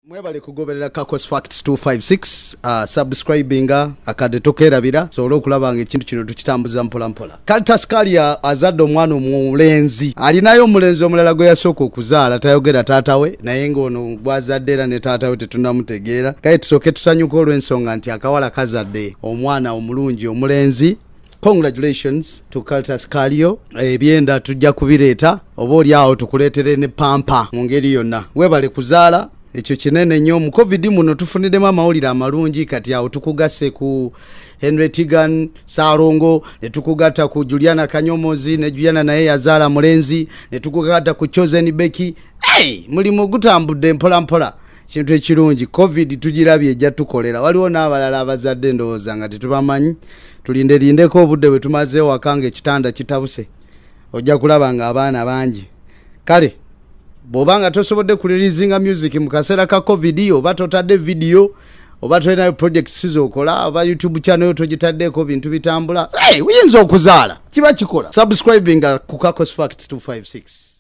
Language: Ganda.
Mwebale kugoberera Kakos Facts 256 subscribinga akade tokerabira so okulabanga ekintu kino tukitambuza mpola mpola. Karitas Kario azadde omwana omulenzi alinayo omulenzi omulala gwe yasooka okuzaala tayogera taata we naye ngono gwazadde era ne taata we tetunnamutegeera kale tusooke tusanyuka olw'ensonga nti akawala kazadde omwana omulungi omulenzi. Congratulations to Karitas Kario. Ebyenda tujja kubireeta oba oli awo tukuleetere ne pampa mu ngeri yonna. Webale kuzaala ekyo kinene nnyo mu covid muno tufunidemu amawulire amalungi kati awo tukugase ku Henry Tigan Sarongo ne tukugata ku Juliana Kanyomozi ne Juliana naye yazaala mulenzi ne tukugata ku Chosen Beki. Mulimu gutambudde mpola mpola kintu ekirungi covid tugirabye ejja tukolera waliwo n'abalala abazadde ndowooza nga tetubamanyi tulinderindeko obudde bwe tumaze wakanga ekitanda kitabuse ojja kulaba nga abaana bangi kale bobanga tosobodde kulirizinga music mu kaseera ka covid oba totadde video oba tolinayo projects sizokola oba YouTube channel yo togitaddeko bintu bitambula uyinza okuzaala kiba kikola subscribing ku Kakos Facts 256.